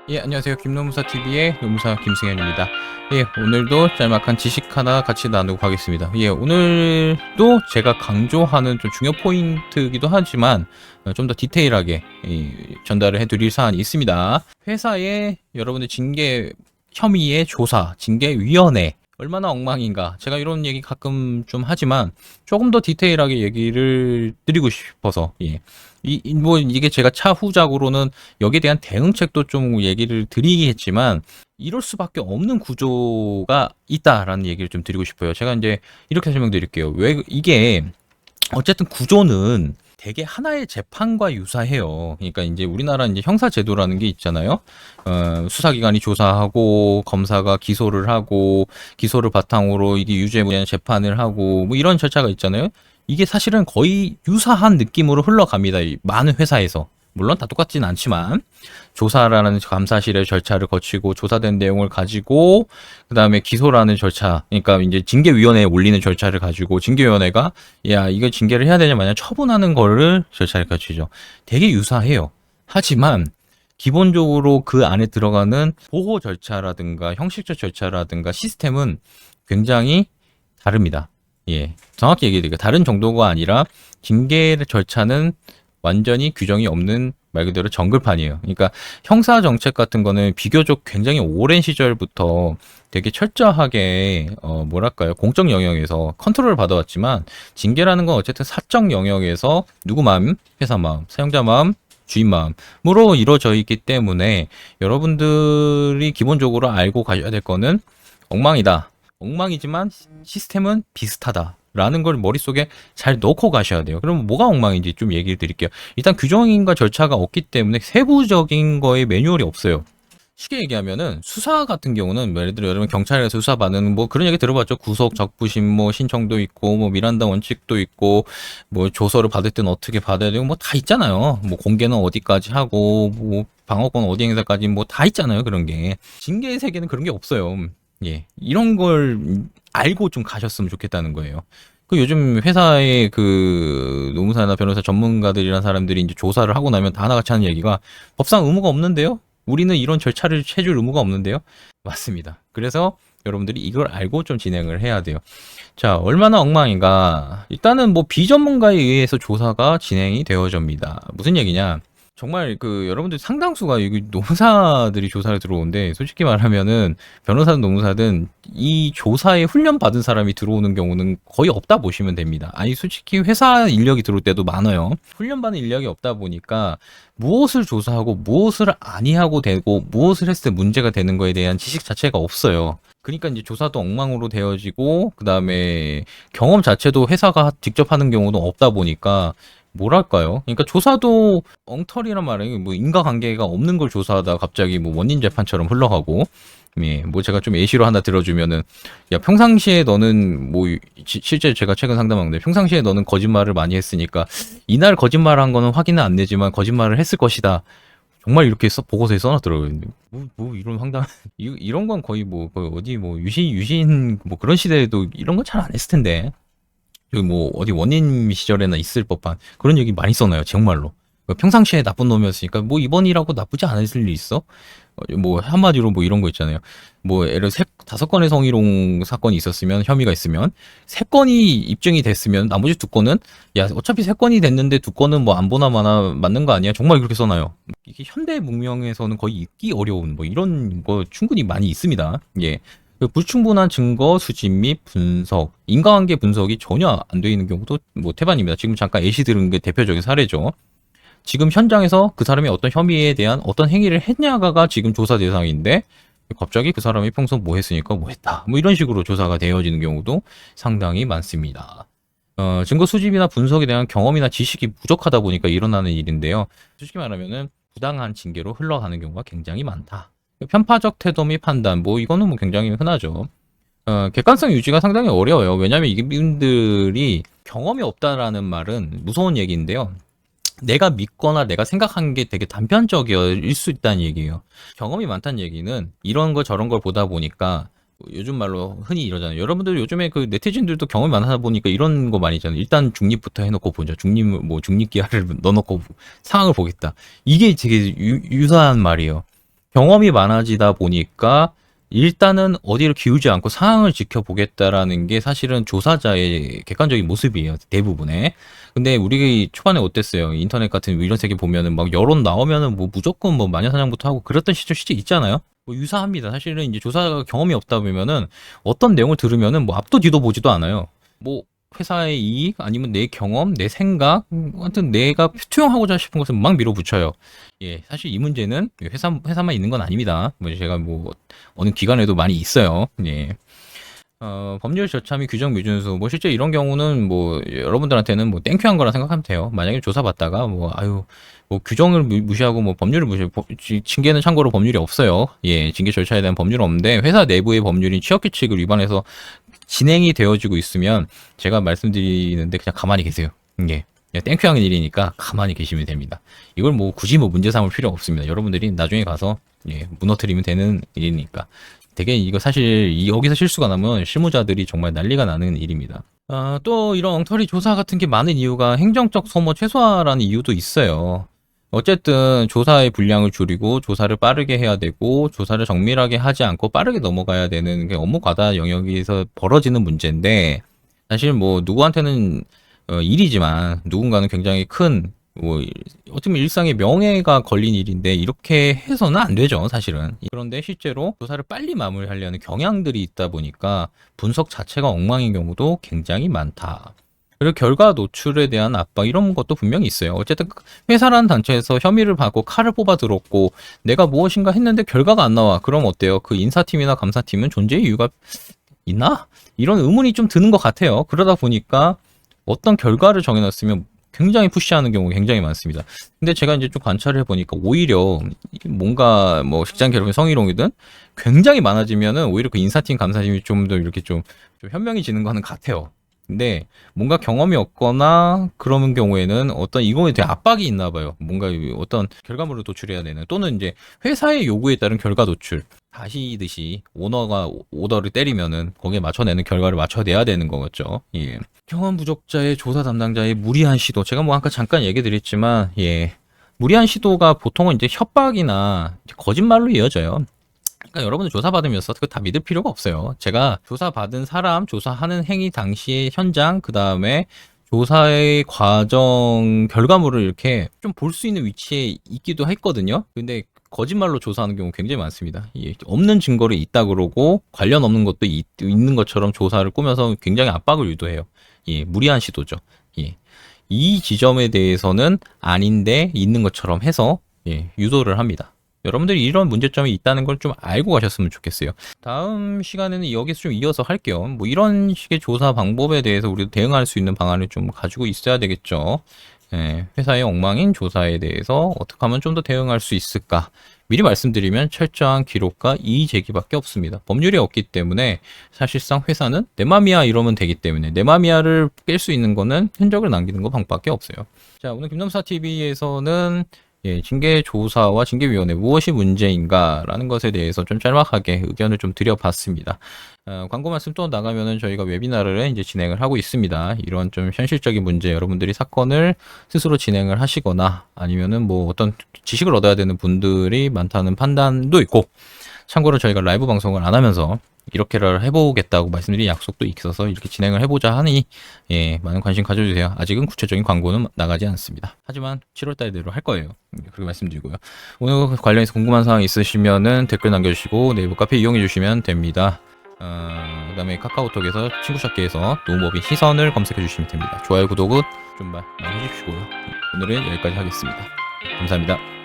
예, 안녕하세요. 김노무사TV의 노무사 김승현입니다. 예, 오늘도 짤막한 지식 하나 같이 나누고 가겠습니다. 예, 오늘도 제가 강조하는 좀 중요 포인트이기도 하지만 좀 더 디테일하게 전달을 해드릴 사안이 있습니다. 회사의 여러분들 징계 혐의의 조사, 징계위원회 얼마나 엉망인가. 제가 이런 얘기 가끔 좀 하지만 조금 더 디테일하게 얘기를 드리고 싶어서 예. 뭐 이게 제가 차후작으로는 여기에 대한 대응책도 좀 얘기를 드리겠지만 이럴 수밖에 없는 구조가 있다라는 얘기를 좀 드리고 싶어요. 제가 이제 이렇게 설명드릴게요. 왜 이게 어쨌든 구조는 되게 하나의 재판과 유사해요. 그러니까 이제 우리나라 이제 형사제도라는 게 있잖아요. 수사기관이 조사하고 검사가 기소를 하고 기소를 바탕으로 이게 유죄무죄 재판을 하고 뭐 이런 절차가 있잖아요. 이게 사실은 거의 유사한 느낌으로 흘러갑니다. 이 많은 회사에서. 물론 다 똑같진 않지만 조사라는 감사실의 절차를 거치고 조사된 내용을 가지고 그다음에 기소라는 절차, 그러니까 이제 징계위원회에 올리는 절차를 가지고 징계위원회가 야 이거 징계를 해야 되냐 마냐 처분하는 거를 절차를 거치죠. 되게 유사해요. 하지만 기본적으로 그 안에 들어가는 보호 절차라든가 형식적 절차라든가 시스템은 굉장히 다릅니다. 예, 정확히 얘기해드릴게요. 다른 정도가 아니라 징계 절차는 완전히 규정이 없는 말 그대로 정글판이에요. 그러니까 형사 정책 같은 거는 비교적 굉장히 오랜 시절부터 되게 철저하게 뭐랄까요 공적 영역에서 컨트롤을 받아왔지만 징계라는 건 어쨌든 사적 영역에서 누구 마음, 회사 마음, 사용자 마음, 주인 마음으로 이루어져 있기 때문에 여러분들이 기본적으로 알고 가셔야 될 거는 엉망이다. 엉망이지만 시스템은 비슷하다. 라는 걸 머릿속에 잘 넣고 가셔야 돼요. 그럼 뭐가 엉망인지 좀 얘기를 드릴게요. 일단 규정인과 절차가 없기 때문에 세부적인 거에 매뉴얼이 없어요. 쉽게 얘기하면은 수사 같은 경우는 예를 들어 여러분 경찰에서 수사 받는 뭐 그런 얘기 들어봤죠. 구속 적부심 뭐 신청도 있고 뭐 미란다 원칙도 있고 뭐 조서를 받을 때는 어떻게 받아야 되고 뭐 다 있잖아요. 뭐 공개는 어디까지 하고 뭐 방어권 어디 행사까지 뭐 다 있잖아요. 그런 게 징계의 세계는 그런 게 없어요. 예, 이런 걸 알고 좀 가셨으면 좋겠다는 거예요. 그 요즘 회사의 그 노무사나 변호사 전문가들이란 사람들이 이제 조사를 하고 나면 다 하나같이 하는 얘기가 법상 의무가 없는데요? 우리는 이런 절차를 해줄 의무가 없는데요? 맞습니다. 그래서 여러분들이 이걸 알고 좀 진행을 해야 돼요. 자, 얼마나 엉망인가. 일단은 뭐 비전문가에 의해서 조사가 진행이 되어집니다. 무슨 얘기냐? 정말 그 여러분들 상당수가 여기 노무사들이 조사를 들어오는데 솔직히 말하면은 변호사든 노무사든 이 조사에 훈련 받은 사람이 들어오는 경우는 거의 없다 보시면 됩니다. 아니 솔직히 회사 인력이 들어올 때도 많아요. 훈련 받은 인력이 없다 보니까 무엇을 조사하고 무엇을 아니하고 되고 무엇을 했을 때 문제가 되는 거에 대한 지식 자체가 없어요. 그러니까 이제 조사도 엉망으로 되어지고 그다음에 경험 자체도 회사가 직접 하는 경우도 없다 보니까 뭐랄까요? 그러니까 조사도 엉터리란 말이에요. 뭐 인과관계가 없는 걸 조사하다 갑자기 뭐 원인 재판처럼 흘러가고, 예, 뭐 제가 좀 예시로 하나 들어주면은, 야 평상시에 너는 뭐 실제 제가 최근 상담하는데 평상시에 너는 거짓말을 많이 했으니까 이날 거짓말한 거는 확인은 안 되지만 거짓말을 했을 것이다. 정말 이렇게 보고서에 써놨더라고요. 뭐 이런 황당 이런 건 거의 뭐 어디 뭐 유신 뭐 그런 시대에도 이런 건 잘 안 했을 텐데. 여기 뭐 어디 원인 시절에나 있을 법한 그런 얘기 많이 써놔요. 정말로. 평상시에 나쁜 놈이었으니까 뭐 이번이라고 나쁘지 않을 리 있어? 뭐 한마디로 뭐 이런 거 있잖아요. 뭐 예를 들어 5건의 성희롱 사건이 있었으면 혐의가 있으면 3건이 입증이 됐으면 나머지 2건은 야 어차피 3건이 됐는데 2건은 뭐 안 보나 마나 맞는 거 아니야? 정말 그렇게 써놔요. 이게 현대 문명에서는 거의 있기 어려운 뭐 이런 거 충분히 많이 있습니다. 예. 그 불충분한 증거 수집 및 분석, 인과관계 분석이 전혀 안 되어 있는 경우도 뭐 태반입니다. 지금 잠깐 예시 들은 게 대표적인 사례죠. 지금 현장에서 그 사람이 어떤 혐의에 대한 어떤 행위를 했냐가 지금 조사 대상인데 갑자기 그 사람이 평소 뭐 했으니까 뭐 했다. 뭐 이런 식으로 조사가 되어지는 경우도 상당히 많습니다. 증거 수집이나 분석에 대한 경험이나 지식이 부족하다 보니까 일어나는 일인데요. 솔직히 말하면은 부당한 징계로 흘러가는 경우가 굉장히 많다. 편파적 태도 및 판단, 뭐 이거는 뭐 굉장히 흔하죠. 객관성 유지가 상당히 어려워요. 왜냐하면 이분들이 경험이 없다라는 말은 무서운 얘기인데요. 내가 믿거나 내가 생각한 게 되게 단편적일 수 있다는 얘기예요. 경험이 많다는 얘기는 이런 거 저런 걸 보다 보니까 요즘 말로 흔히 이러잖아요. 여러분들 요즘에 그 네티즌들도 경험이 많다 보니까 이런 거 많이 있잖아요. 일단 중립부터 해놓고 보자. 중립 기하를 넣어놓고 상황을 보겠다. 이게 되게 유사한 말이에요. 경험이 많아지다 보니까 일단은 어디를 기우지 않고 상황을 지켜보겠다라는 게 사실은 조사자의 객관적인 모습이에요. 대부분의. 근데 우리 초반에 어땠어요? 인터넷 같은 이런 세계 보면은 막 여론 나오면은 뭐 무조건 뭐 마녀사냥부터 하고 그랬던 시절 진짜 있잖아요. 뭐 유사합니다. 사실은 이제 조사가 경험이 없다 보면은 어떤 내용을 들으면은 뭐 앞도 뒤도 보지도 않아요. 뭐 회사의 이익 아니면 내 경험, 내 생각, 하여튼 내가 투영하고자 싶은 것을 막 밀어붙여요. 예, 사실 이 문제는 회사만 있는 건 아닙니다. 뭐 제가 뭐 어느 기관에도 많이 있어요. 예. 법률 저참이 규정 미준수 뭐 실제 이런 경우는 뭐 여러분들한테는 뭐 땡큐한 거라 생각하면 돼요. 만약에 조사받다가 뭐 아유 뭐 규정을 무시하고 뭐 법률을 무시하고 징계는 참고로 법률이 없어요. 예, 징계 절차에 대한 법률은 없는데 회사 내부의 법률인 취업규칙을 위반해서 진행이 되어지고 있으면 제가 말씀드리는데 그냥 가만히 계세요. 예. 그냥 땡큐하는 일이니까 가만히 계시면 됩니다. 이걸 뭐 굳이 뭐 문제 삼을 필요 없습니다. 여러분들이 나중에 가서 예, 무너뜨리면 되는 일이니까. 되게 이거 사실 여기서 실수가 나면 실무자들이 정말 난리가 나는 일입니다. 또 이런 엉터리 조사 같은 게 많은 이유가 행정적 소모 최소화라는 이유도 있어요. 어쨌든 조사의 분량을 줄이고 조사를 빠르게 해야 되고 조사를 정밀하게 하지 않고 빠르게 넘어가야 되는 게 업무 과다 영역에서 벌어지는 문제인데 사실 뭐 누구한테는 일이지만 누군가는 굉장히 큰 뭐 어떻게 보면 일상의 명예가 걸린 일인데 이렇게 해서는 안 되죠 사실은. 그런데 실제로 조사를 빨리 마무리하려는 경향들이 있다 보니까 분석 자체가 엉망인 경우도 굉장히 많다. 그리고 결과 노출에 대한 압박 이런 것도 분명히 있어요. 어쨌든 회사라는 단체에서 혐의를 받고 칼을 뽑아 들었고 내가 무엇인가 했는데 결과가 안 나와. 그럼 어때요? 그 인사팀이나 감사팀은 존재의 이유가 있나? 이런 의문이 좀 드는 것 같아요. 그러다 보니까 어떤 결과를 정해놨으면 굉장히 푸시하는 경우가 굉장히 많습니다. 근데 제가 이제 좀 관찰을 해보니까 오히려 뭔가 뭐 직장 괴롭힘 성희롱이든 굉장히 많아지면은 오히려 그 인사팀 감사팀이 좀 더 이렇게 좀 현명해지는 거는 같아요. 근데 뭔가 경험이 없거나 그러는 경우에는 어떤 이거에 대한 압박이 있나 봐요. 뭔가 어떤 결과물을 도출해야 되는 또는 이제 회사의 요구에 따른 결과 도출. 다시듯이 오너가 오더를 때리면은 거기에 맞춰내는 결과를 맞춰내야 되는 거겠죠. 예. 경험 부족자의 조사 담당자의 무리한 시도. 제가 뭐 아까 잠깐 얘기 드렸지만 예. 무리한 시도가 보통은 이제 협박이나 거짓말로 이어져요. 그러니까 여러분들 조사받으면서 그거 다 믿을 필요가 없어요. 제가 조사받은 사람, 조사하는 행위 당시의 현장, 그 다음에 조사의 과정 결과물을 이렇게 좀 볼 수 있는 위치에 있기도 했거든요. 근데 거짓말로 조사하는 경우 굉장히 많습니다. 예, 없는 증거를 있다 그러고 관련 없는 것도 있는 것처럼 조사를 꾸며서 굉장히 압박을 유도해요. 예, 무리한 시도죠. 예. 이 지점에 대해서는 아닌데 있는 것처럼 해서 예, 유도를 합니다. 여러분들이 이런 문제점이 있다는 걸 좀 알고 가셨으면 좋겠어요. 다음 시간에는 여기서 좀 이어서 할게요. 뭐 이런 식의 조사 방법에 대해서 우리도 대응할 수 있는 방안을 좀 가지고 있어야 되겠죠. 예, 회사의 엉망인 조사에 대해서 어떻게 하면 좀 더 대응할 수 있을까? 미리 말씀드리면 철저한 기록과 이의 제기밖에 없습니다. 법률이 없기 때문에 사실상 회사는 내 맘이야 이러면 되기 때문에 내 맘이야를 깰 수 있는 거는 흔적을 남기는 거 방법밖에 없어요. 자, 오늘 김남사TV에서는 예, 징계조사와 징계위원회 무엇이 문제인가라는 것에 대해서 좀 짤막하게 의견을 좀 드려봤습니다. 광고 말씀 또 나가면은 저희가 웨비나를 이제 진행을 하고 있습니다. 이런 좀 현실적인 문제 여러분들이 사건을 스스로 진행을 하시거나 아니면은 뭐 어떤 지식을 얻어야 되는 분들이 많다는 판단도 있고 참고로 저희가 라이브 방송을 안 하면서 이렇게를 해보겠다고 말씀드린 약속도 있어서 이렇게 진행을 해보자 하니 예, 많은 관심 가져주세요. 아직은 구체적인 광고는 나가지 않습니다. 하지만 7월달대로 할 거예요. 그렇게 말씀드리고요. 오늘 관련해서 궁금한 사항 있으시면은 댓글 남겨주시고 네이버 카페 이용해 주시면 됩니다. 그 다음에 카카오톡에서 친구 찾기에서 노무법인 시선을 검색해 주시면 됩니다. 좋아요, 구독은 좀 많이 해주시고요. 오늘은 여기까지 하겠습니다. 감사합니다.